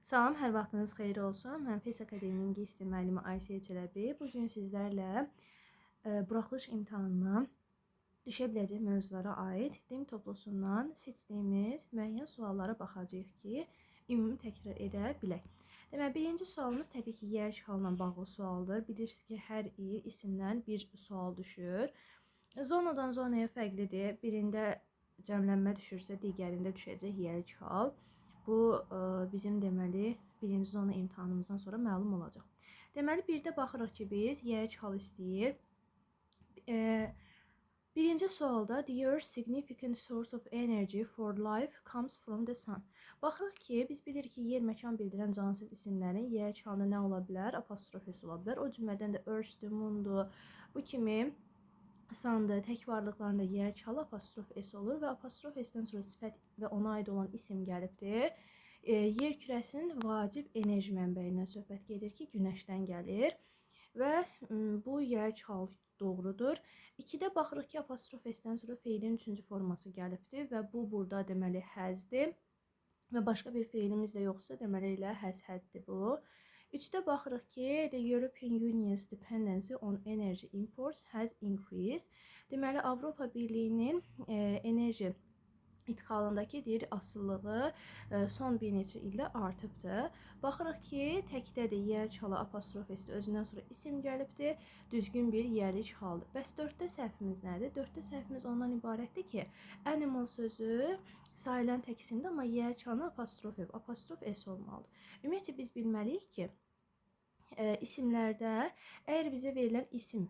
Salam, hər vaxtınız xeyir olsun. Mən Fes Akademinin ingilis dili müəllimi Aysiyə Çələbi. Bugün sizlərlə buraxılış imtahanına düşə biləcək mövzulara aid dim toplusundan seçdiyimiz müəyyən suallara baxacağıq ki, ümumi təkrar edə bilək. Deməli, birinci sualımız təbii ki, yer işğalına bağlı sualdır. Bilirsiniz ki, hər il isimdən bir sual düşür. Zonadan zonaya fərqlidir. Birində cəmlənmə düşürsə, digərində düşəcək yer işğal. Bu bizim deməli birinci zona imtahanımızdan sonra məlum olacaq. Deməli birdə baxırıq ki, biz yer işğal istəyir. Birinci sualda the Earth's significant source of energy for life comes from the sun. Baxırıq ki, biz bilirik ki, yer məkan bildirən cansız isimlərin yer işğalında nə ola bilər? Apostrof s ola bilər. O cümlədən də Earth'dür, Moon'dur. Bu kimi sandı, tək varlıqlarında yer işğalı apostrof s olur və apostrof s-dən sonra sifət və ona aid olan isim gəlibdir. Yer kürəsinin vacib enerji mənbəyindən söhbət gedir ki, günəşdən gəlir və bu yer işğalı doğrudur. 2-də baxırıq ki, apostrof s-dən sonra feilin 3-cü forması gəlibdir və bu burada deməli həzdir və başqa bir feilimiz də yoxsa deməli elə həzdir bu. 3-də baxırıq ki, the European Union's dependency on energy imports has increased. Deməli, Avropa Birliyinin enerji idxalındakı deyir asılılığı son bir neçə ildə artıbdır. Baxırıq ki, təkdədir yer işğalı apostrof s-də özündən sonra isim gəlibdir. Düzgün bir yerlik haldır. Bəs 4-də səhvimiz nədir? 4-də səhvimiz ondan ibarətdir ki, animal sözü sayılan tək isimdir, amma yer işğalı apostrof s olmalıdır. Ümumiyyətlə biz bilməliyik ki, isimlərdə əgər bizə verilən isim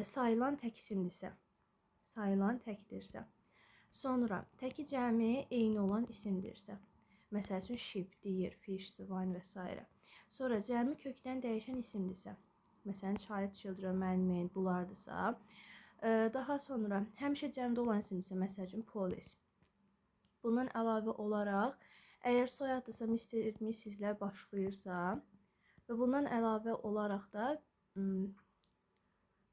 sayılan tək isimdirsə, sayılan təkdirsə, sonra təki cəmi eyni olan isimdirsə, məsəl üçün sheep, deer, fish, swine və s. Sonra cəmi kökdən dəyişən isimdirsə, məsələn child, children, man, men bunlardırsa, daha sonra həmişə cəmdə olan isimdirsə, məsəl üçün police. Bundan əlavə olaraq, əgər soyaddırsa, Mr. Mrs.lər başlayırsa, və bundan əlavə olaraq da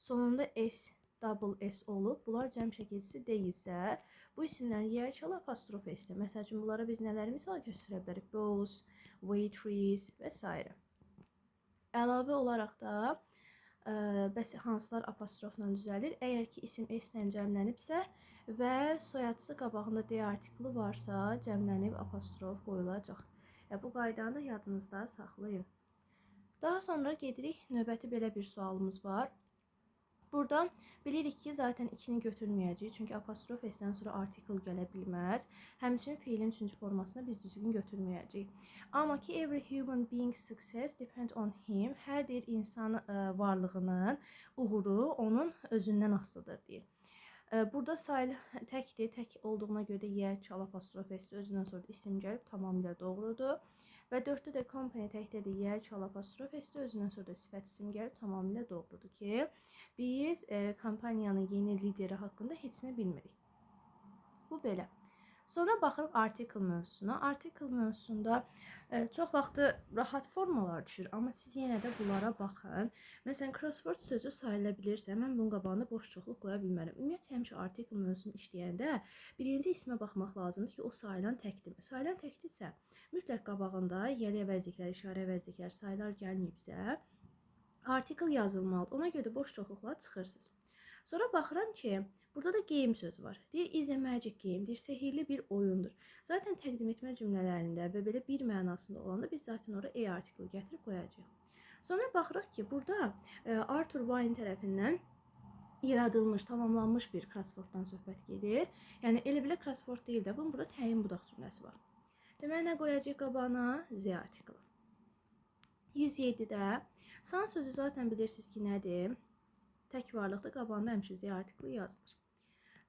sonunda S, double S olub, bunlar cəm şəkilçisi deyilsə, bu isimlərin yer işğalı apostrof s-dir. Məsəl üçün, bunlara biz nələri misal göstərə bilərik? Bows, waitress və s. Əlavə olaraq da, bəs hansılar apostrofla düzəlir? Əgər ki, isim s-lə cəmlənibsə və soyadçısı qabağında D artiklı varsa, cəmlənib apostrof qoyulacaq. Bu qaydanı da yadınızda saxlayın. Daha sonra gedirik, növbəti belə bir sualımız var. Burada bilirik ki, zaten 2-ni götürməyəcəyik, çünki apostrof s-dən sonra artikel gələ bilməz. Həmçinin fiilin 3-cü formasını biz düzgün götürməyəcəyik. Amma ki, every human being's success depend on him. Hər bir insan varlığının uğuru onun özündən asılıdır deyir. Burada sayılı təkdir, tək olduğuna görə də yer işğalı apostrof s-dir, özündən sonra da isim gəlib, tamamilə doğrudur. Və 4-də də company təkdədir, yer işğalı apostrof s-dir, özündən sonra da sifət isim gəlib, tamamilə doğrudur ki, biz kompaniyanın yeni lideri haqqında heç nə bilmirik. Bu belə. Sonra baxırıq artikel mövzusuna. Artikel mövzusunda çox vaxtı rahat formalar düşür, amma siz yenə də bunlara baxın. Məsələn, crossword sözü sayıla bilirsə, mən bunun qabağına boşluqluq qoya bilmərəm. Ümumiyyətlə, həmişə artikel mövzusunu işləyəndə birinci ismə baxmaq lazımdır ki, o sayılan təkdir. Sayılan təkdirsə, mütləq qabağında yəli əvəzliklər, işarə əvəzliklər, sayılar gəlməyibsə, artikel yazılmalıdır. Ona görə boşluqluqla çıxırsınız. Sonra baxıram ki, burada da game sözü var. Deyir, is a magic game. Deyir, sehirli bir oyundur. Zaten təqdim etmə cümlələrində və belə bir mənasında olanda biz zaten oraya e artikli gətirib qoyacağıq. Sonra baxırıq ki, burada Arthur Wine tərəfindən yaradılmış, tamamlanmış bir crossworddan söhbət gedir. Yəni, elə belə crossword deyil də, bunun burada təyin budaq cümləsi var. Deməli, nə qoyacaq qabağına? Z artikli. 107-də san sözü zaten bilirsiniz ki, nədir? Tək varlıqda qabağında həmişə Z artikli yazılır.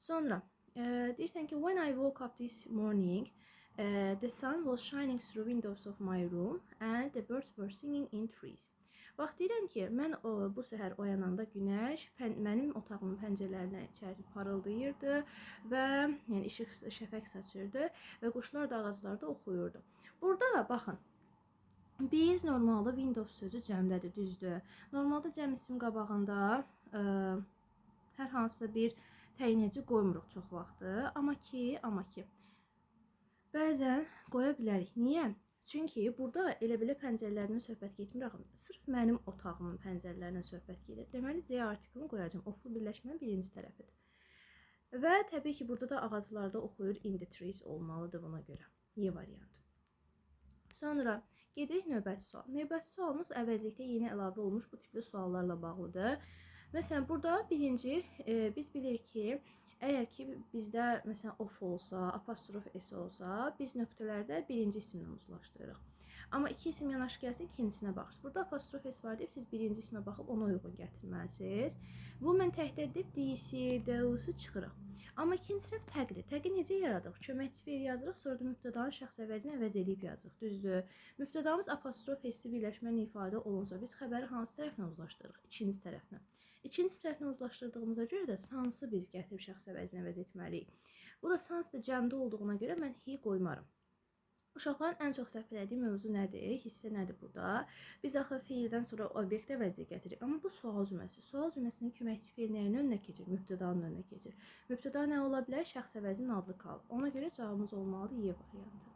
Sonra deyirsən ki, when I woke up this morning, the sun was shining through windows of my room and the birds were singing in trees. Vaxt deyirəm ki, mən bu səhər oyananda günəş mənim otağımın pəncərələrindən içəri parıldayırdı və yəni işıq, şəfəq saçırdı və quşlar da ağaclarda oxuyurdu. Burada baxın. Biz normalda Windows sözü cəmdədir, düzdür. Normalda cəm isim qabağında hər hansısa bir təyin edici qoymuruq çox vaxtı. Amma ki, bəzən qoya bilərik. Niyə? Çünki burada elə belə pəncərələrdən söhbət getmir axı. Sırf mənim otağımın pəncərələrindən söhbət gedir. Deməli, Z artiklını qoyacağam. Oflu birləşmənin birinci tərəfidir. Və təbii ki, burada da ağaclarda oxuyur in the trees olmalıdır buna görə. Y variantı. Sonra gedirik növbəti sual. Növbəti sualımız əvəzlikdə yeni əlavə olmuş bu tipli suallarla bağlıdır. Məsələn, burada birinci biz bilirik ki, əgər ki bizdə məsələn of olsa, apostrof s olsa, biz nöqtələrdə birinci isimlə uzlaşdırırıq. Amma iki isim yanaşı gəlsin, ikincisinə baxırsınız. Burada apostrof s var deyib, siz birinci ismə baxıb ona uyğun gətirməlisiniz. Women təhdid edib, DC, those çıxırıq. Amma ikinci tərəf təqdir. Təqi necə yaradıq? Köməkçi feil yazırıq, sonra da mübtədanın şəxs əvəzini əvəz edib yazırıq. Düzdür? Mübtədamız apostrof s-li birləşməni ifadə olunsa, biz xəbəri hansı tərəflə uzlaşdırırıq? İkinci tərəflə. İkinci tərəflə uzlaşdırdığımıza görə də sansı biz gətirib şəxs əvəzini əvəz etməliyik. Bu da sans da cəmdə olduğuna görə mən hi qoymaram. Uşaqların ən çox səhv elədiyi mövzu nədir? Hissə nədir burada? Biz axı feildən sonra obyekt əvəzi gətiririk. Amma bu sual cümləsi. Sual cümləsinin köməkçi feil nəyin önünə keçir? Mübtədanın önünə keçir. Mübtəda nə ola bilər? Şəxs əvəzinin adlı qalır. Ona görə cavabımız olmalıdır Y variantı.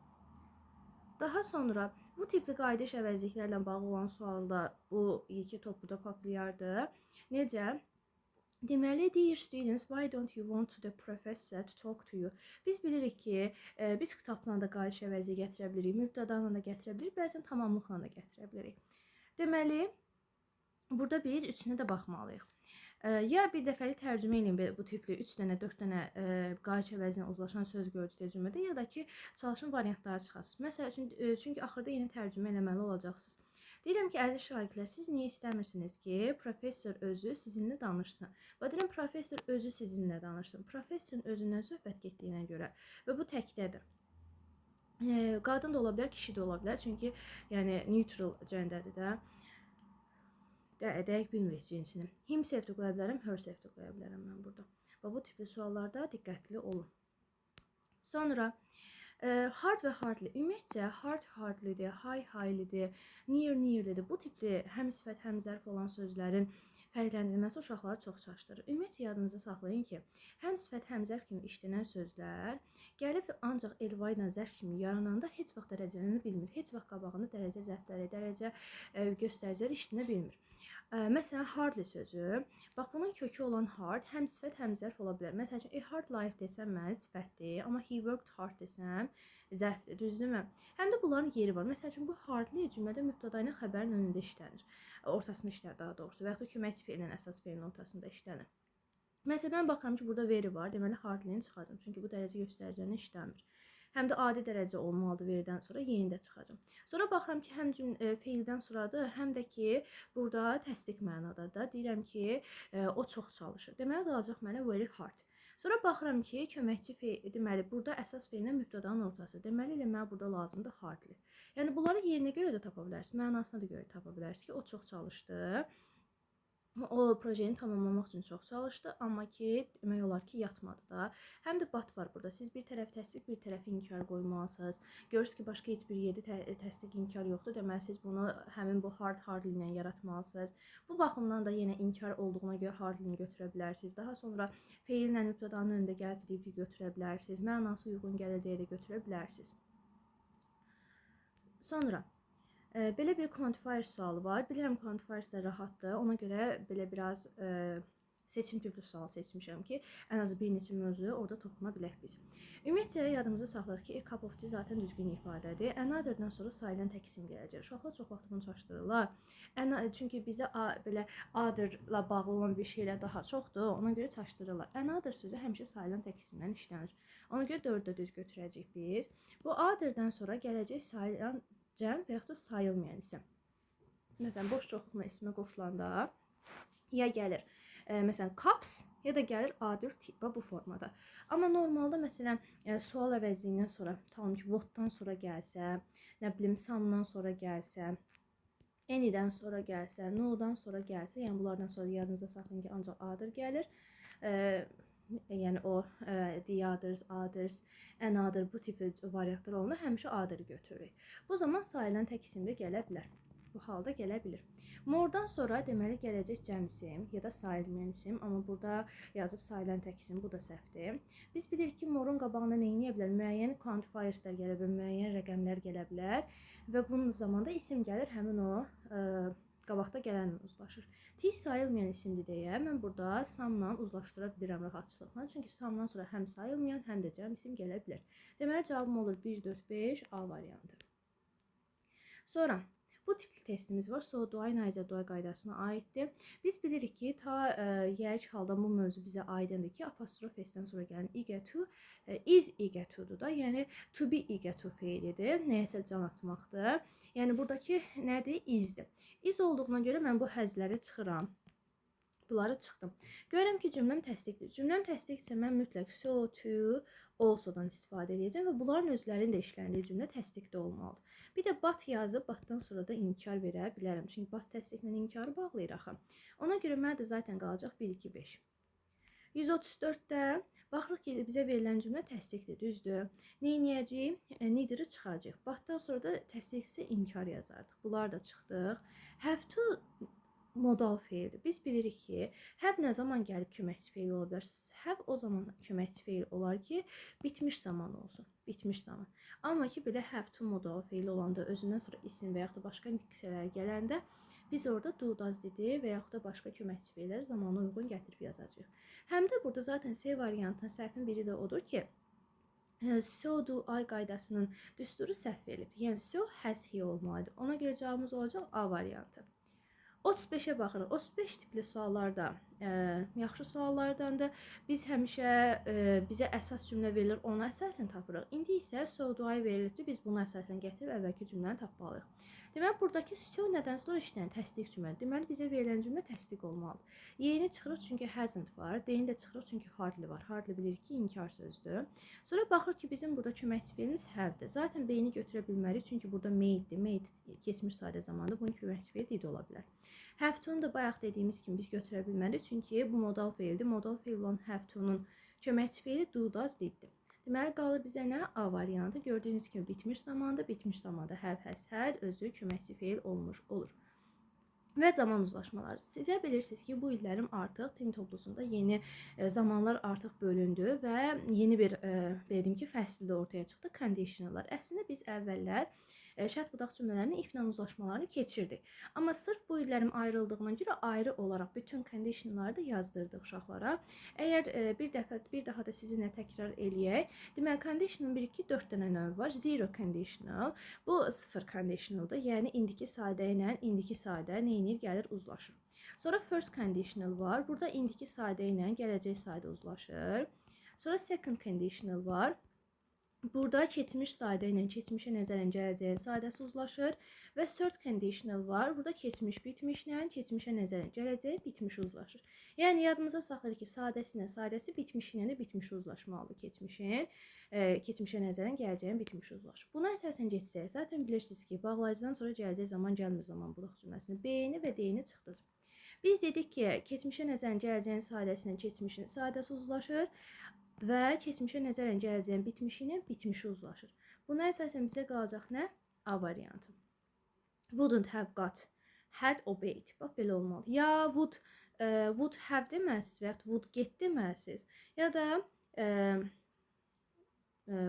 Daha sonra bu tipli qayıdış əvəzliklərlə bağlı olan sualda bu iki topu da paplayardı. Necə? Deməli, dear students, why don't you want the professor to talk to you? Biz bilirik ki, biz kitabla da qayıdış əvəzi gətirə bilirik, mübtədanla da gətirə bilirik, bəzən tamamlıqla da gətirə bilirik. Deməli, burada biz üçünə də baxmalıyıq. Ya bir dəfəlik tərcümə edin bu tipli 3 dənə, 4 dənə qayıdış əvəzinə uzlaşan söz gördükdə cümlədə, ya da ki, çalışın variantları çıxasınız. Məsəl üçün, çünki axırda yeni tərcümə eləməli olacaqsınız. Deyirəm ki, əziz şagirdlər, siz niyə istəmirsiniz ki, professor özü sizinlə danışsın? Və deyirəm, professor özü sizinlə danışsın. Professorun özündən söhbət getdiyinə görə və bu təkdədir. Qadın da ola bilər, kişi də ola bilər. Çünki yəni neutral cəndədir də. Dəqiq bilmirik cinsini. Himself də qoya bilərəm, herself də qoya bilərəm mən burada. Və bu tipli suallarda diqqətli olun. Sonra hard və hardly. Ümumiyyətcə, hardlydir, highlydir, nearlidir. Bu tipli həm sifət, həm zərf olan sözlərin fərqləndirilməsi uşaqları çox çaşdırır. Ümumiyyətcə, yadınızda saxlayın ki, həm sifət, həm zərf kimi işlənən sözlər gəlib ancaq elva ilə zərf kimi yarananda heç vaxt dərəcələnə bilmir. Heç vaxt qabağında dərəcə zərfləri, dərəcə göstəricilər işlənə bilmir. Məsələn, hardly sözü, bax bunun kökü olan hard həm sifət, həm zərf ola bilər. Məsəl üçün, a hard life desəm mən sifətdir, amma he worked hard desəm zərfdir, düzdürmü? Həm də bunların yeri var. Məsəl üçün, bu hardly cümlədə mübtəda ilə xəbərin önündə işlənir. Ortasında işlənir daha doğrusu və yaxud da köməkçi feilin əsas feilin ortasında işlənir. Məsələn, mən baxıram ki, burada very var, deməli hardly-ni çıxacağım, çünki bu dərəcə göstəricinin işləmir. Həm də adi dərəcə olmalıdır veridən sonra yeni də çıxacağım. Sonra baxıram ki, həm feildən sonradır, həm də ki, burada təsdiq mənada da deyirəm ki, o çox çalışır. Deməli, qalacaq mənə very hard. Sonra baxıram ki, köməkçi feil, deməli, burada əsas feillə mübtədanın ortası. Deməli, elə mənə burada lazımdır hardly. Yəni, bunları yerinə görə də tapa bilərsiniz, mənasına da görə tapa bilərsiniz ki, o çox çalışdı. O projeni tamamlamaq üçün çox çalışdı, amma ki, demək olar ki, yatmadı da. Həm də bat var burada. Siz bir tərəf təsdiq, bir tərəf inkar qoymalısınız. Görürsünüz ki, başqa heç bir yerdə təsdiq inkar yoxdur. Deməli, siz bunu həmin bu hardly ilə yaratmalısınız. Bu baxımdan da yenə inkar olduğuna görə hardly-ni götürə bilərsiniz. Daha sonra feillə mübtədanın önündə gəlib deyib götürə bilərsiniz. Mənası uyğun gəlir deyə də götürə bilərsiniz. Sonra belə bir quantifier sualı var. Bilirəm quantifier də rahatdır. Ona görə belə biraz seçim tipli sual seçmişəm ki, ən azı bir neçə mövzuya orada toxuna bilək biz. Ümumiyyətcə, yadımızda saxlayaq ki, a cup of tea zaten düzgün ifadədir. Another-dan sonra sayılan tək isim gələcək. Uşaqlar çox vaxt bunu çaşdırırlar. Çünki bizə belə other-la bağlı olan bir şeylər daha çoxdur. Ona görə çaşdırırlar. Another sözü həmişə sayılan tək isimlə işlənir. Ona görə 4-də düz götürəcəyik biz. Bu other-dan sonra gələcək sayılan cəm və yaxud da sayılmayan isim. Məsələn, boş çoxluqla ismə qoşulanda ya gəlir, məsələn, cups ya da gəlir other tipə bu formada. Amma normalda, məsələn, sual əvəzliyindən sonra, tutalım ki, what'dan sonra gəlsə, nə bilim, some'dan sonra gəlsə, any'dən sonra gəlsə, no'dan sonra gəlsə, yəni bunlardan sonra yadınızda saxlayın ki, ancaq other gəlir. Yəni o the others, another bu tipi variantlar olanda həmişə other götürürük. Bu zaman sayılan tək isim də gələ bilər. bu halda gələ bilər. Moredan sonra deməli gələcək cəm isim ya da sayılmayan isim, amma burada yazıb sayılan tək isim, bu da səhvdir. Biz bilirik ki, more'un qabağına nə edə bilər? Müəyyən quantifierslər gələ bilər, müəyyən rəqəmlər gələ bilər və bunun zamanında isim gəlir, həmin o qabaqda gələnlə uzlaşır. T sayılmayan isimdir deyə mən burada samla uzlaşdıra bilirəm rahatçılıqla. Çünki samdan sonra həm sayılmayan, həm də cəm isim gələ bilər. Deməli cavabım olur 1, 4, 5 A variantı. Sonra bu tipli testimiz var. So do I, neither do I qaydasına aiddir. Biz bilirik ki, ta yərik halda bu mövzu bizə aiddir ki, apostrof S-dən sonra gələn eager to is eager to-dur da. Yəni to be eager to feilidir. Nəyəsə can atmaqdır. Yəni buradakı nədir? Is-dir. Is olduğuna görə mən bu həzləri çıxıram. Bunları çıxdım. Görürəm ki, cümləm təsdiqdir. Cümləm təsdiqdirsə mən mütləq so, to, also-dan istifadə edəcəm və bunların özlərinin də işləndiyi cümlə təsdiqdə olmalıdır. Bir də but yazıb, batdan sonra da inkar verə bilərəm. Çünki but təsdiqlə inkarı bağlayır axı. Ona görə mənə də zaten qalacaq 1, 2, 5. 134-də baxırıq ki, bizə verilən cümlə təsdiqdir, düzdür. Neyniyəcəyik? Neither-ı çıxacaq. Batdan sonra da təsdiqsə inkar yazardıq. Bunlar da çıxdıq. Have to modal feildir. Biz bilirik ki, have nə zaman gəlib köməkçi feil ola bilər? Have o zaman köməkçi feil olar ki, bitmiş zaman olsun. Bitmiş zaman. Amma ki, belə have to modal feil olanda, özündən sonra isim və yaxud da başqa nitqsələr gələndə, biz orada do, does, did və yaxud da başqa köməkçi feilləri zamana uyğun gətirib yazacağıq. Həm də burada zaten C variantının səhvin biri də odur ki, so do I qaydasının düsturu səhv verilib. Yəni so has he olmalıdır. Ona görə cavabımız olacaq A variantı. 35-ə baxırıq. 35 tipli suallarda yaxşı suallardandır. Biz həmişə bizə əsas cümlə verilir, ona əsasən tapırıq. İndi isə so do I verilibdir. Biz bunu əsasən gətirib əvvəlki cümləni tapmalıyıq. Deməli, buradakı so nədən sonra işləyən təsdiq cümlədir. Deməli, bizə verilən cümlə təsdiq olmalıdır. Y'ni çıxırıq çünki hasn't var. D-ni də çıxırıq çünki hardly var. Hardly bilirik ki, inkar sözdür. Sonra baxırıq ki, bizim burada köməkçi feilimiz have-dir. Zaten B-ni götürə bilmərik çünki burada made-dir. Made keçmiş sadə zamanda bunun köməkçi feili did ola bilər. Have to-nu da bayaq dediyimiz kimi biz götürə bilmərik çünki bu modal feildir. Modal feil olan have to-nun köməkçi feili do, does, did-dir. Deməli, qalır bizə nə? A variantı. Gördüyünüz kimi bitmiş zamanda have, has, had özü köməkçi feil olmuş olur. Və zaman uzlaşmaları. Sizə bilirsiniz ki, bu illərim artıq tim toplusunda yeni zamanlar artıq bölündü və yeni bir dedim ki, fəsil də ortaya çıxdı. Conditionallar. Əslində biz əvvəllər şərt budaq cümlələrinin if-lə uzlaşmalarını keçirdik. Amma sırf bu illərim ayrıldığına görə ayrı olaraq bütün conditionalları da yazdırdıq uşaqlara. Əgər bir daha da sizinlə təkrar eləyək. Deməli, conditional 1, 2, 4 dənə növ var. Zero conditional. Bu sıfır conditionaldır. Yəni, indiki sadə ilə indiki sadə neynir? Gəlir, uzlaşır. Sonra first conditional var. Burada indiki sadə ilə gələcək sadə uzlaşır. Sonra second conditional var. Burada keçmiş sadə ilə keçmişə nəzərən gələcəyin sadəsi uzlaşır və third conditional var. Burada keçmiş bitmişlə keçmişə nəzərən gələcəyin bitmişi uzlaşır. Yəni yadımıza saxlayırıq ki, sadəsi bitmişi ilə də bitmişi uzlaşmalıdır keçmişin. Keçmişə nəzərən gələcəyin bitmişi uzlaşır. Buna əsasən geçsək, zaten bilirsiniz ki, bağlayıcıdan sonra gələcək zaman gəlmir zaman budaq cümləsini B-ni və D-ni çıxdınız. Biz dedik ki, keçmişə nəzərən gələcəyin sadəsi ilə keçmişin sadəsi uzlaşır və keçmişə nəzərən gələcəyin bitmişinin bitmişi uzlaşır. Buna əsasən bizə qalacaq nə? A variantı. Wouldn't have got, had obeyed. Bax, belə olmalı. Ya would have deməsiniz və ya would get deməsiniz. Ya da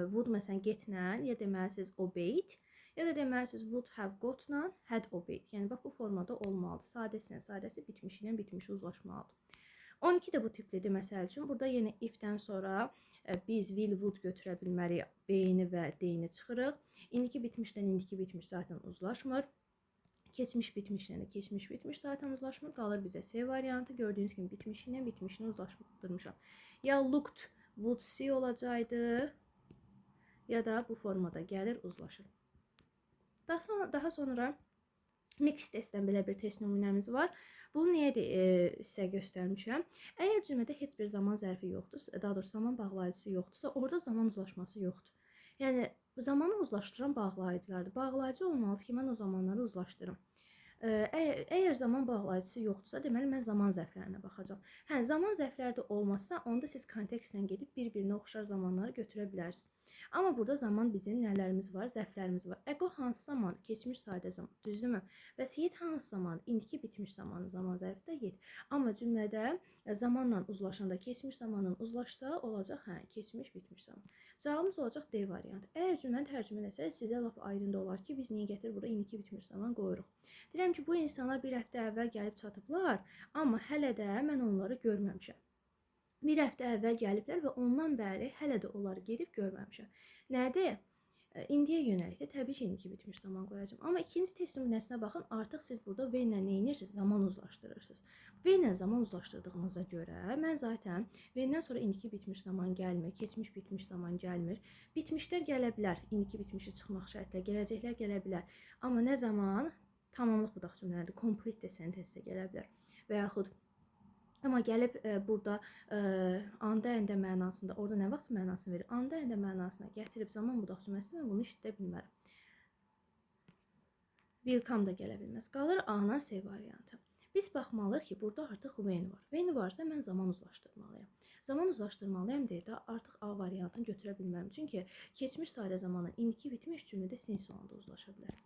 would məsələn getlə ya deməlisiniz obeyed. Ya da deməlisiniz would have got-la had obeyed. Yəni, bax, bu formada olmalıdır. Sadəsinə sadəsi bitmişi ilə bitmişi uzlaşmalıdır. 12 də bu tiplidir məsəl üçün. Burada yenə if-dən sonra biz will, would götürə bilmərik. B-ni və D-ni çıxırıq. İndiki bitmişlə indiki bitmiş zaten uzlaşmır. Keçmiş bitmişlə də keçmiş bitmiş zaten uzlaşmır. Qalır bizə C variantı. Gördüyünüz kimi bitmişi ilə bitmişini uzlaşdırmışam. Ya looked, would see olacaqdı. Ya da bu formada gəlir, uzlaşır. Daha sonra mixed testdən belə bir test nümunəmiz var. Bunu niyə sizə göstərmişəm? Əgər cümlədə heç bir zaman zərfi yoxdursa, daha doğrusu zaman bağlayıcısı yoxdursa, orada zaman uzlaşması yoxdur. Yəni, zamanı uzlaşdıran bağlayıcılardır. Bağlayıcı olmalıdır ki, mən o zamanları uzlaşdırım. Əgər zaman bağlayıcısı yoxdursa, deməli mən zaman zərflərinə baxacağam. Hə, zaman zərfləri də olmasa, onda siz kontekstlə gedib bir-birinə oxşar zamanları götürə bilərsiniz. Amma burada zaman bizim nələrimiz var? Zərflərimiz var. Ego hansı zaman? Keçmiş sadə zaman. Düzdürmü? Bəs yet hansı zaman? İndiki bitmiş zamanı zaman zərfi də yet. Amma cümlədə zamanla uzlaşanda keçmiş zamanla uzlaşsa olacaq, hə, keçmiş bitmiş zaman. Cavabımız olacaq D variantı. Əgər cümləni tərcümə etsək, sizə lap aydın da olar ki, biz niyə gətir bura indiki bitmiş zaman qoyuruq. Deyirəm ki, bu insanlar bir həftə əvvəl gəlib çatıblar, amma hələ də mən onları görməmişəm. Bir həftə əvvəl gəliblər və ondan bəri hələ də onları gedib görməmişəm. Nədir? İndiyə yönəlikdə təbii ki, indiki bitmiş zaman qoyacağım. Amma ikinci test nümunəsinə baxın, artıq siz burada V ilə nə edirsiniz? Zaman uzlaşdırırsınız. V ilə zaman uzlaşdırdığınıza görə mən zaten V-dən sonra indiki bitmiş zaman gəlmir, keçmiş bitmiş zaman gəlmir. Bitmişlər gələ bilər, indiki bitmişi çıxmaq şərtlə, gələcəklər gələ bilər. Amma nə zaman? Tamamlıq budaq cümlələrdir, complete də sentensdə gələ bilər. Və yaxud amma gəlib burada anda əndə mənasında, orada nə vaxt mənasını verir? Anda əndə mənasına gətirib zaman budaq cümləsini mən bunu işlədə bilmərəm. Will come da gələ bilməz. Qalır A-na C variantı. Biz baxmalıyıq ki, burada artıq when var. When varsa mən zaman uzlaşdırmalıyam. Zaman uzlaşdırmalıyam deyə də artıq A variantını götürə bilmərəm. Çünki keçmiş sadə zamanla indiki bitmiş cümlədə since olanda uzlaşa bilər.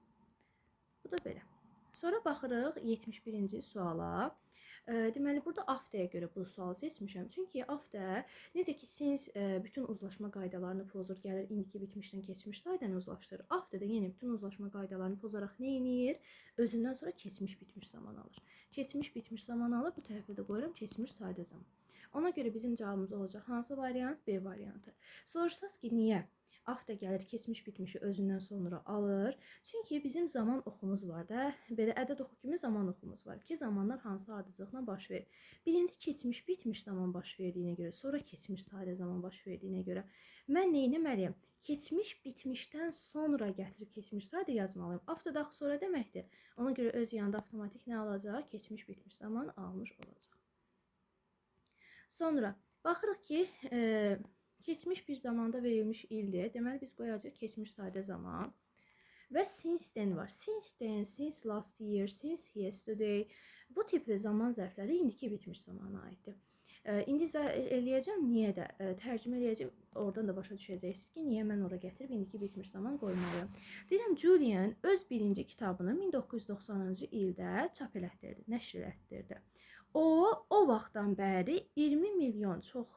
Bu da belə. Sonra baxırıq 71-ci suala. Deməli, burada after'ə görə bu sualı seçmişəm. Çünki after necə ki, since bütün uzlaşma qaydalarını pozur, gəlir indiki bitmişdən keçmiş saydəni uzlaşdırır. After də yenə bütün uzlaşma qaydalarını pozaraq nə edir? Özündən sonra keçmiş bitmiş zaman alır. Keçmiş bitmiş zaman alır, bu tərəfə də qoyuram keçmiş sadə zaman. Ona görə bizim cavabımız olacaq hansı variant? B variantı. Sorursaz ki, niyə? After gəlir, keçmiş bitmişi özündən sonra alır. Çünki bizim zaman oxumuz var da, belə ədəd oxu kimi zaman oxumuz var ki, zamanlar hansı ardıcılıqla baş verir. Birinci keçmiş bitmiş zaman baş verdiyinə görə, sonra keçmiş sadə zaman baş verdiyinə görə mən nə etməliyəm? Keçmiş bitmişdən sonra gətirib keçmiş sadə yazmalıyım. After da sonra deməkdir. Ona görə öz yanında avtomatik nə alacaq? Keçmiş bitmiş zaman almış olacaq. Sonra baxırıq ki, keçmiş bir zamanda verilmiş ildir. Deməli, biz qoyacaq keçmiş sadə zaman. Və since then var. Since then, since last year, since yesterday. Bu tipli zaman zərfləri indiki bitmiş zamana aiddir. İndi eləyəcəm, niyə də tərcümə eləyəcəm. Oradan da başa düşəcəksiniz ki, niyə mən ora gətirib indiki bitmiş zaman qoymalıyam. Deyirəm, Julian öz birinci kitabını 1990-cı ildə çap elətdirdi, nəşr elətdirdi. O vaxtdan bəri 20 milyon çox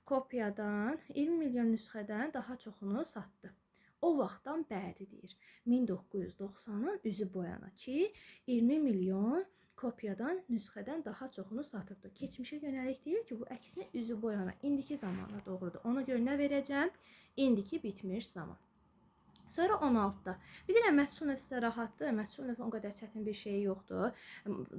kopyadan, 20 milyon nüsxədən daha çoxunu satdı. O vaxtdan bəri deyir. 1990-ın üzü boyana ki, 20 milyon kopyadan, nüsxədən daha çoxunu satıbdı. Keçmişə yönəlik deyir ki, bu əksinə üzü boyana, indiki zamana doğrudur. Ona görə nə verəcəm? İndiki bitmiş zaman. Sonra 16-da. Bilirəm, məhsul növ sizə rahatdır. Məhsul növ o qədər çətin bir şey yoxdur.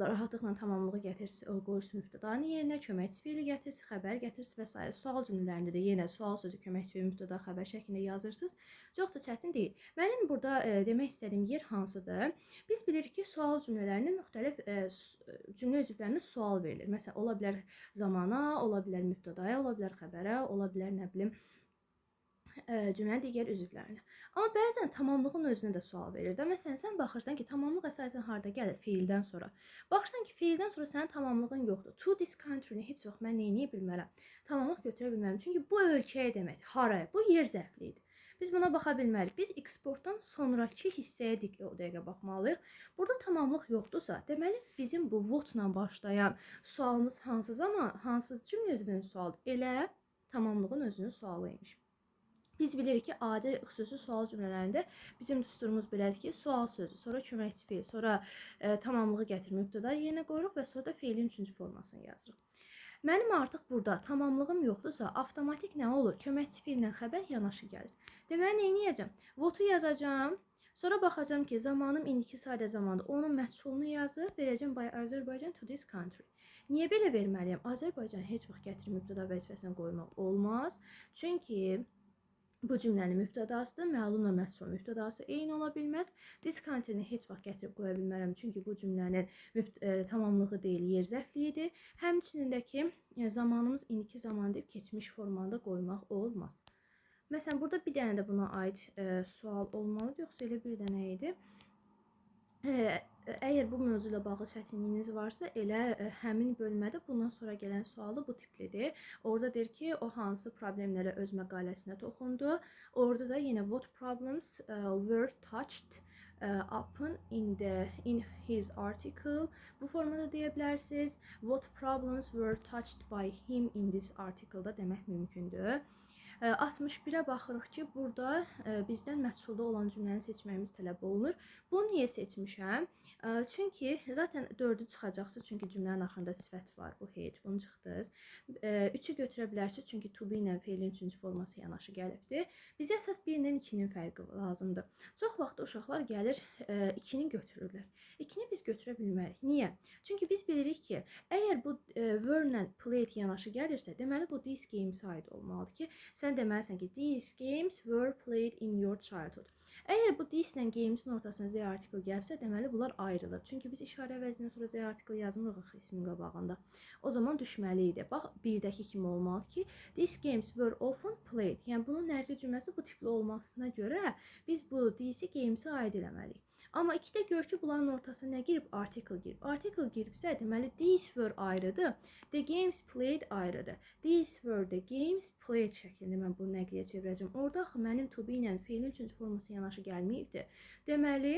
Rahatlıqla tamamlığı gətirsiz, qoyursunuz mübtədanın yerinə, köməkçi fiili gətirsiz, xəbər gətirsiz və s. Sual cümlələrində də yenə sual sözü, köməkçi fiili, mübtəda, xəbər şəklində yazırsınız. Çox da çətin deyil. Mənim burada demək istədiyim yer hansıdır? Biz bilirik ki, sual cümlələrində müxtəlif cümlə üzvlərinə sual verilir. Məsələn, ola bilər zamana, ola bilər mübtədaya, ola bilər xəbərə, ola bilər nə bilim cümlənin digər üzvlərinə. Amma bəzən tamamlığın özünə də sual verir də. Məsələn, sən baxırsan ki, tamamlıq əsasən harda gəlir? Feildən sonra. Baxırsan ki, feildən sonra sənin tamamlığın yoxdur. To this country-ni heç vaxt mən neyini bilmərəm. Tamamlıq götürə bilmərəm. Çünki bu ölkəyə demək, haraya? Bu yer zərflidir. Biz buna baxa bilmərik. Biz eksportdan sonraki hissəyə o dəqiqə baxmalıyıq. Burada tamamlıq yoxdursa, deməli bizim bu what-la başlayan sualımız hansı zaman, hansı cümlə üzvünün sualıdır? Elə tamamlığın özünün sualı imiş. Biz bilirik ki, adi xüsusi sual cümlələrində bizim düsturumuz belədir ki, sual sözü, sonra köməkçi feil, sonra tamamlığı gətirib mübtəda yerinə qoyuruq və sonra da feilin üçüncü formasını yazırıq. Mənim artıq burada tamamlığım yoxdursa, avtomatik nə olur? Köməkçi feillə xəbər yanaşı gəlir. Deməli, nə edəcəm? Votu yazacağım. Sonra baxacağım ki, zamanım indiki sadə zamanda onun məhsulunu yazıb, verəcəm by Azərbaycan to this country. Niyə belə verməliyəm? Azərbaycan heç vaxt gətirib mübtəda vəzifəsinə qoymaq olmaz. Çünki bu cümlənin mübtədasıdır, məlumla məhsul mübtədası eyni ola bilməz. This country-ni heç vaxt gətirib qoya bilmərəm, çünki bu cümlənin tamamlığı deyil, yer zərfliyidir. Həmçinin də ki, zamanımız indiki zaman deyib keçmiş formanda qoymaq olmaz. Məsələn, burada bir dənə də buna aid sual olmalıdır, yoxsa elə bir dənə idi. Əgər bu mövzu ilə bağlı çətinliyiniz varsa, elə həmin bölmədə bundan sonra gələn sualı bu tiplidir. Orada deyir ki, o hansı problemlərə öz məqaləsində toxundu. Orada da yenə what problems were touched upon in his article. Bu formada deyə bilərsiniz. What problems were touched by him in this article-da demək mümkündür. 61-ə baxırıq ki, burada bizdən məhsulda olan cümləni seçməyimiz tələb olunur. Bunu niyə seçmişəm? Çünki zaten 4-ü çıxacaqsınız, çünki cümlənin axırında sifət var, bu heç, bunu çıxdınız. 3-ü götürə bilərsiniz, çünki to be ilə feilin 3-cü forması yanaşı gəlibdir. Bizə əsas 1-dən 2-nin fərqi lazımdır. Çox vaxt uşaqlar gəlir 2-ni götürürlər. 2-ni biz götürə bilmərik. Niyə? Çünki biz bilirik ki, əgər bu were-lə played yanaşı gəlirsə, deməli bu these games aid olmalıdır ki, sən deməlisən ki, these games were played in your childhood. Əgər bu this ilə games-in ortasına z article gəlibsə, deməli bunlar ayrılır. Çünki biz işarə əvəzindən sonra z article yazmırıq axı ismin qabağında. O zaman düşməli idi. Bax, 1-dəki kimi olmalı ki, these games were often played. Yəni bunun nəqli cümləsi bu tipli olmasına görə biz bu these games-i aid eləməliyik. Amma 2-də gör ki, bunların ortasına nə girib? Article girib. Article giribsə, deməli these were ayrıdır. The games played ayrıdır. These were the games played şəklində mən bunu nəqliyə çevirəcəm. Orada axı mənim to be ilə feilin 3-cü forması yanaşı gəlməyibdir. Deməli,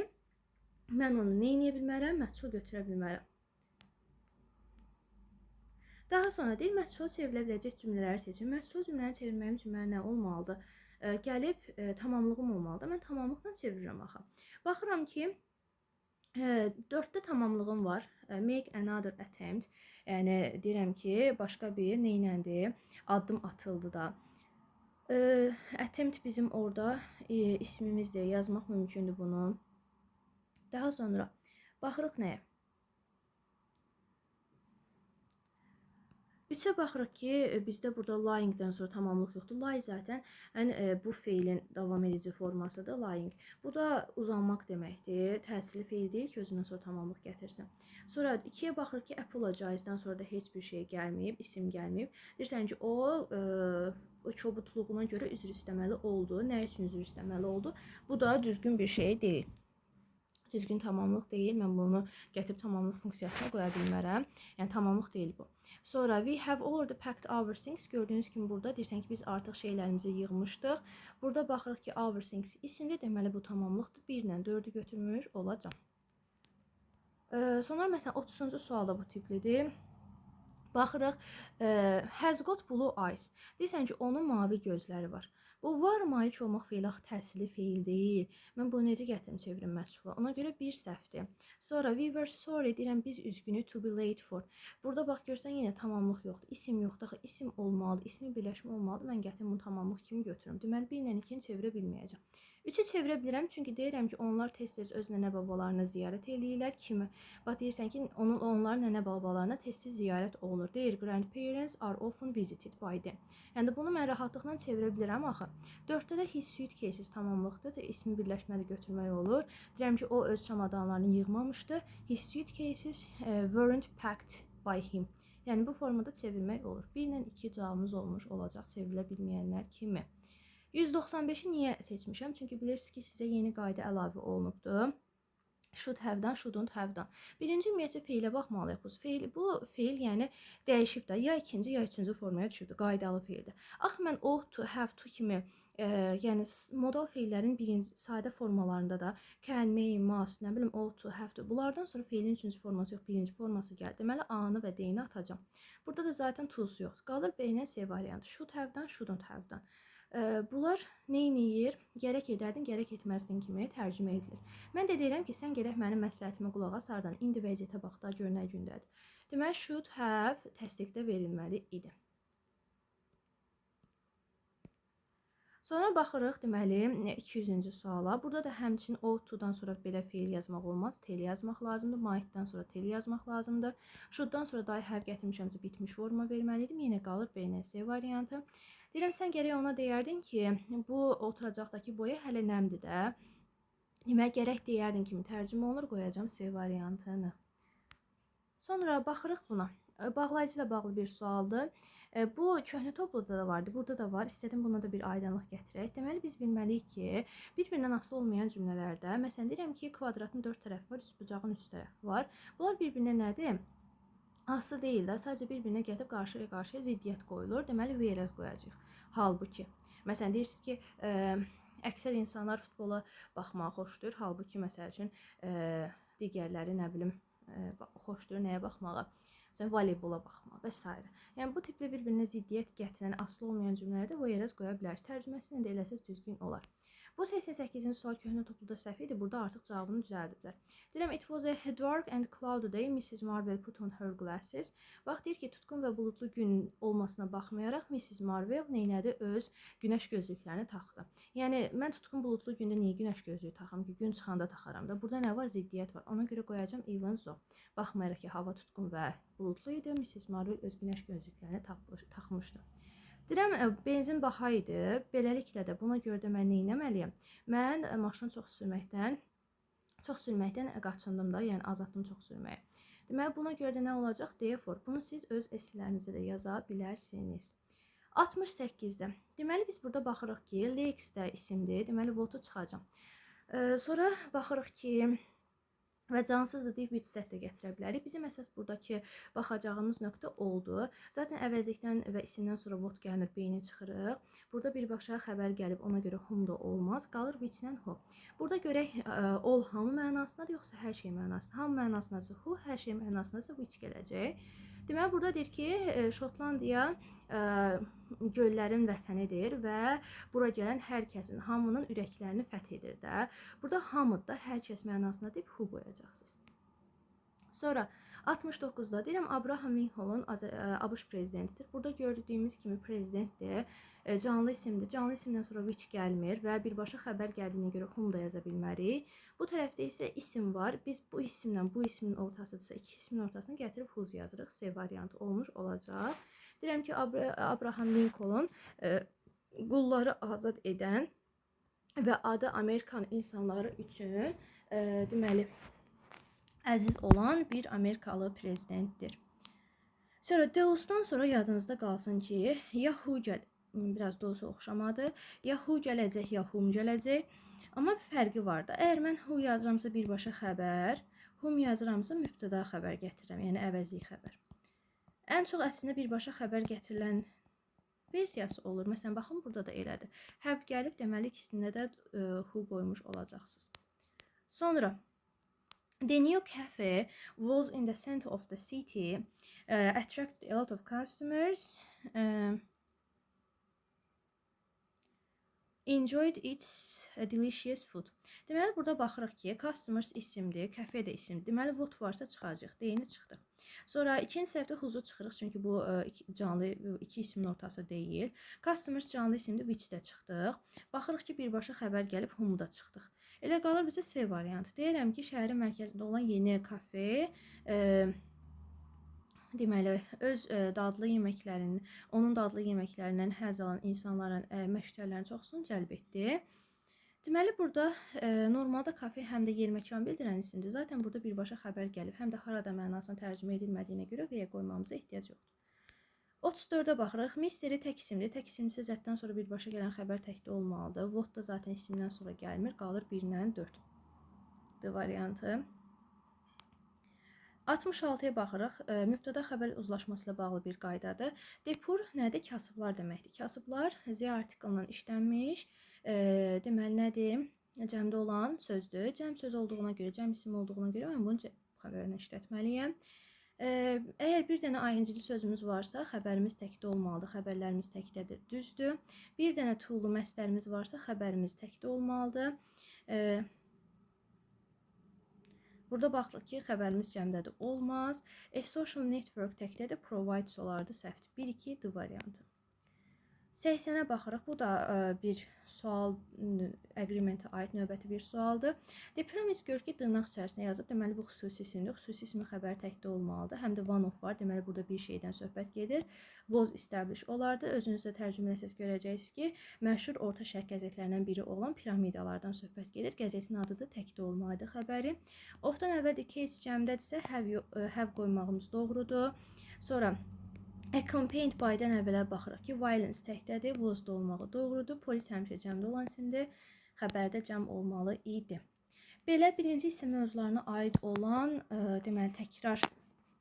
mən onu nə edə bilmərəm? Məhsul götürə bilmərəm. Daha sonra deyil, məhsul çevrilə biləcək cümlələri seçin. Məhsul cümləni çevirməyim cümlə nə olmalıdır? Gəlib tamamlığım olmalıdır. Mən tamamlıqla çevirirəm axı. Baxıram ki, 4-də tamamlığım var. Make another attempt. Yəni deyirəm ki, başqa bir neyləndir? Addım atıldı da. Attempt bizim orada ismimizdir. Yazmaq mümkündür bunu. Daha sonra baxırıq nəyə? 3-ə baxırıq ki, bizdə burada lying-dən sonra tamamlıq yoxdur. Lie zaten bu feilin davam edici formasıdır, lying. Bu da uzanmaq deməkdir. Təsirli feil deyil ki, özündən sonra tamamlıq gətirsin. Sonra 2-yə baxırıq ki, apologize-dan sonra da heç bir şey gəlməyib, isim gəlməyib. Deyirsən ki, o kobudluğuna görə üzr istəməli oldu. Nə üçün üzr istəməli oldu? Bu da düzgün bir şey deyil. Düzgün tamamlıq deyil. Mən bunu gətirib tamamlıq funksiyasına qoya bilmərəm. Yəni tamamlıq deyil bu. Sonra we have already packed our things. Gördüyünüz kimi burada deyirsən ki, biz artıq şeylərimizi yığmışdıq. Burada baxırıq ki, our things isimli, deməli bu tamamlıqdır. 1 ilə 4-ü götürmüş olacaq. Sonra məsələn 30-cu sualda bu tiplidir. Baxırıq, has got blue eyes. Deyirsən ki, onun mavi gözləri var. Bu var malik olmaq feili axı təsirli feil deyil. Mən bunu necə gətirim çevirim məhsula? Ona görə bir səhvdir. Sonra we were sorry deyirəm, biz üzgünü to be late for. Burada bax görsən yenə tamamlıq yoxdur. İsim yoxdur. Axı isim olmalıdır. İsmi birləşmə olmalıdır. Mən gətirim bunu tamamlıq kimi götürürüm. Deməli 1 ilə 2-ni çevirə bilməyəcəm. 3-ü çevirə bilirəm, çünki deyirəm ki, onlar tez-tez öz nənə babalarını ziyarət eləyirlər. Kimi? Bax deyirsən ki, onların nənə babalarına tez-tez ziyarət olunur. Deyir, grandparents are often visited by them. Yəni bunu mən rahatlıqla çevirə bilirəm axı. 4-də də his suitcases tamamlıqdır. İsmi birləşməli götürmək olur. Deyirəm ki, o öz çamadanlarını yığmamışdı. His suitcases weren't packed by him. Yəni bu formada çevirmək olur. 1 ilə 2 cavabımız olmuş olacaq çevrilə bilməyənlər kimi. 195-i niyə seçmişəm? Çünki bilirsiniz ki, sizə yeni qayda əlavə olunubdur. Should have-dan, shouldn't have-dan. Birinci ümumiyyətcə feilə baxmalıyıq. Bu feil yəni dəyişib də. Ya ikinci, ya üçüncü formaya düşübdür. Qaydalı feildir. Axı mən ought to, have to kimi yəni modal feillərin birinci sadə formalarında da can, may, must, nə bilim ought to, have to. Bunlardan sonra feilin üçüncü forması yox, birinci forması gəlir. Deməli A-nı və D-ni atacağım. Burada da zaten to'su yoxdur. Qalır B-nin C variantı. Should have-dan, shouldn't have-dan. Bunlar neyniyir? Gərək edərdin, gərək etməzdin kimi tərcümə edilir. Mən də deyirəm ki, sən gərək mənim məsləhətimə qulaq as, hardan indi vəziyyətə bax da gör nə gündədir. Deməli, should have təsdiqdə verilməli idi. Sonra baxırıq, deməli, 200-cü suala. Burada da həmçinin ought to-dan sonra belə feil yazmaq olmaz. Tel yazmaq lazımdır. Might-dan sonra tel yazmaq lazımdır. Should-dan sonra dahi have gətirmişəmsə bitmiş forma verməliydim. Yenə qalır B-C variantı. Deyirəm, sən gərək ona deyərdin ki, bu oturacaqdakı boya hələ nəmdir də. Demək, gərək deyərdin kimi tərcümə olur, qoyacağım C variantını. Sonra baxırıq buna. bağlayıcı ilə bağlı bir sualdır. Bu köhnə topluda da vardı, burada da var. İstədim buna da bir aydınlıq gətirək. Deməli biz bilməliyik ki, bir-birindən asılı olmayan cümlələrdə, məsələn deyirəm ki, kvadratın 4 tərəfi var, üçbucağın 3 tərəfi var. Bunlar bir-birinə nədir? Aslı deyil də, sadəcə bir-birinə gətirib qarşı-qarşıya ziddiyyət qoyulur. Deməli whereas qoyacağıq. Halbuki, məsələn deyirsiniz ki, əksər insanlar futbola baxmağı xoşlayır. Halbuki məsəl üçün digərləri nə bilim xoşlayır nəyə baxmağa? Məsələn voleybola baxmağa və s. Yəni bu tipli bir-birinə ziddiyyət gətirən aslı olmayan cümlələrdə whereas qoya bilərsiniz. Tərcüməsini də eləsəz düzgün olar. Bu 88-ci sual köhnə topluda səhv idi. Burada artıq cavabını düzəldiblər. Deyirəm, it was a dark and cloudy day. Mrs. Marvel put on her glasses. Bax, deyir ki, tutqun və buludlu gün olmasına baxmayaraq Mrs. Marvel neynədi? Öz günəş gözlüklərini taxdı. Yəni, mən tutqun buludlu gündə niyə günəş gözlüyü taxım ki, gün çıxanda taxaram da. Burada nə var? Ziddiyyət var. Ona görə qoyacağım even so. Baxmayaraq ki, hava tutqun və buludlu idi. Mrs. Marvel öz günəş gözlüklərini taxmışdı. Deyirəm, benzin baha idi. Beləliklə də buna görə də mən nə etməliyəm? Mən maşını çox sürməkdən qaçındım da, yəni azaltdım çox sürməyi. Deməli, buna görə də nə olacaq? Therefore, bunu siz öz esələrinizdə də yaza bilərsiniz. 68-də. Deməli, biz burada baxırıq ki, Lex də isimdir. Deməli, votu çıxacam. Sonra baxırıq ki, və cansızdır deyib which set də gətirə bilərik. Bizim əsas buradakı baxacağımız nöqtə oldu. Zaten əvəzlikdən və isimdən sonra vot gəlmir, beyni çıxırıq. Burada birbaşa xəbər gəlib, ona görə whom da olmaz. Qalır which-lə who. Burada görək all hamı mənasındadır, yoxsa hər şey mənasında. Hamı mənasındasa who, hər şey mənasındasa which gələcək. Deməli, burada deyir ki, Şotlandiya göllərin vətənidir və bura gələn hər kəsin, hamının ürəklərini fəth edir də. Burada hamı da hər kəs mənasına deyib who qoyacaqsınız. Sonra 69-da deyirəm, Abraham Lincoln ABŞ prezidentidir. Burada gördüyümüz kimi prezidentdir, canlı isimdir. Canlı isimdən sonra which gəlmir və birbaşa xəbər gəldiyinə görə whom da yaza bilmərik. Bu tərəfdə isə isim var. Biz bu isimlə bu ismin ortasıdırsa, iki ismin ortasını gətirib whose yazırıq. C variantı olmuş olacaq. Deyirəm ki, Abraham Lincoln qulları azad edən və adı Amerikan insanları üçün deməli əziz olan bir Amerikalı prezidentdir. Sonra Deus'dan sonra yadınızda qalsın ki, Yahoo biraz Deus'a oxşamadır. Yahoo gələcək, Yahoo gələcək. Amma bir fərqi var da. Əgər mən who yazıramsa birbaşa xəbər, whom yazıramsa mübtəda xəbər gətirirəm, yəni əvəzlik xəbər. Ən çox əslində birbaşa xəbər gətirilən versiyası olur. Məsələn, baxın, burada da elədir. Have gəlib, deməli ikisində də who qoymuş olacaqsınız. Sonra, the new cafe was in the center of the city, attracted a lot of customers, enjoyed its delicious food. Deməli, burada baxırıq ki, customers isimdir, cafe də isimdir. Deməli, what varsa çıxacaq, deyini çıxdı. Sonra ikinci səhvdə who'u çıxırıq, çünki bu canlı iki ismin ortası deyil. Customers canlı isimdir, which də çıxdıq. Baxırıq ki, birbaşa xəbər gəlib whom da çıxdıq. Elə qalır bizə C variantı. Deyirəm ki, şəhərin mərkəzində olan yeni kafe deməli, öz dadlı yeməklərinin, onun dadlı yeməklərindən həzz alan insanların, məştərlərin çoxsunu cəlb etdi. Deməli, burada normalda kafe həm də yer məkan bildirən isimdir. Zaten burada birbaşa xəbər gəlib, həm də harada mənasına tərcümə edilmədiyinə görə V qoymamıza ehtiyac yoxdur. 34-də baxırıq. Misteri tək isimdir. Tək isimdirsə zətdən sonra birbaşa gələn xəbər təkdə olmalıdır. Vot da zaten isimdən sonra gəlmir. Qalır 1-lə 4. D variantı. 66-ya baxırıq. Mübtəda xəbər uzlaşması ilə bağlı bir qaydadır. Depur nədir? Kasıblar deməkdir. Kasıblar Z artiklından işlənmiş. Deməli, nədir? Cəmdə olan sözdür. Cəm söz olduğuna görə, cəm isim olduğuna görə mən bunu xəbərinə işlətməliyəm. Əgər bir dənə ayıncılı sözümüz varsa, xəbərimiz təkdə olmalıdır. Xəbərlərimiz təkdədir. Düzdür. Bir dənə tool'lu məslərimiz varsa, xəbərimiz təkdə olmalıdır. Burada baxırıq ki, xəbərimiz cəmdədir, olmaz. A social network təkdədir, provides olardı, səhvdir. 1-2 D variantı. 80-ə baxırıq. Bu da bir sual, agreementə aid növbəti bir sualdır. The premise gör ki, dırnaq içərisində yazıb. Deməli, bu xüsusi isimdir. Xüsusi ismi xəbər təkdə olmalıdır. Həm də one of var. Deməli, burada bir şeydən söhbət gedir. Was established olardı. Özünüzdə tərcümələsəz görəcəksiniz ki, məşhur orta şərq qəzetlərindən biri olan piramidalardan söhbət gedir. Qəzetin adı da təkdə olmalıdır xəbəri. Ofdan əvvəl case cəmdədirsə, have qoymağımız doğrudur. Sonra accompanied by-dən əvvələ baxırıq ki, violence təkdədir, was-da olmağı doğrudur. Polis həmişə cəmdə olan isimdir. Xəbərdə cəm olmalı idi. Belə birinci hissə mövzularına aid olan deməli təkrar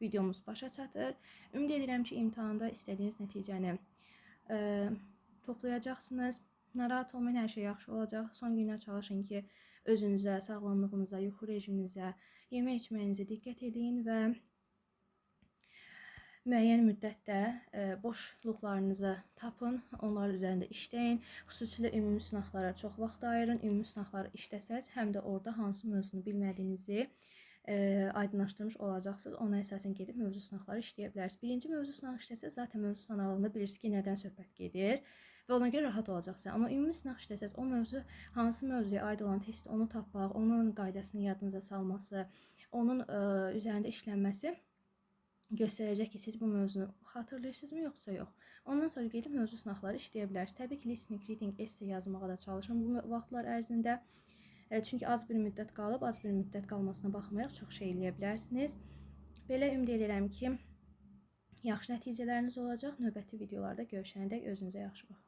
videomuz başa çatır. Ümid edirəm ki, imtahanda istədiyiniz nəticəni toplayacaqsınız. Narahat olmayın, hər şey yaxşı olacaq. Son günlər çalışın ki, özünüzə, sağlamlığınıza, yuxu rejiminizə, yemək içməyinizə diqqət edin və müəyyən müddətdə boşluqlarınızı tapın, onlar üzərində işləyin. Xüsusilə ümumi sınaqlara çox vaxt ayırın. Ümumi sınaqları işləsəz, həm də orada hansı mövzunu bilmədiyinizi aydınlaşdırmış olacaqsınız. Ona əsasən gedib mövzu sınaqları işləyə bilərsiniz. Birinci mövzu sınağı işləsəz, zaten mövzu sınağında bilirsiniz ki, nədən söhbət gedir və ona görə rahat olacaqsınız. Amma ümumi sınaq işləsəz, o mövzu hansı mövzuya aid olan testi onu tapmaq, onun qaydasını yadınıza salması, onun üzərində işlənməsi göstərəcək ki, siz bu mövzunu xatırlayırsınızmı, yoxsa yox. Ondan sonra gedib mövzu sınaqları işləyə bilərsiniz. Təbii ki, listening, reading, essay yazmağa da çalışın bu vaxtlar ərzində. Çünki az bir müddət qalıb, az bir müddət qalmasına baxmayaraq çox şey eləyə bilərsiniz. Belə ümid edirəm ki, yaxşı nəticələriniz olacaq. Növbəti videolarda görüşəndə özünüzə yaxşı baxın.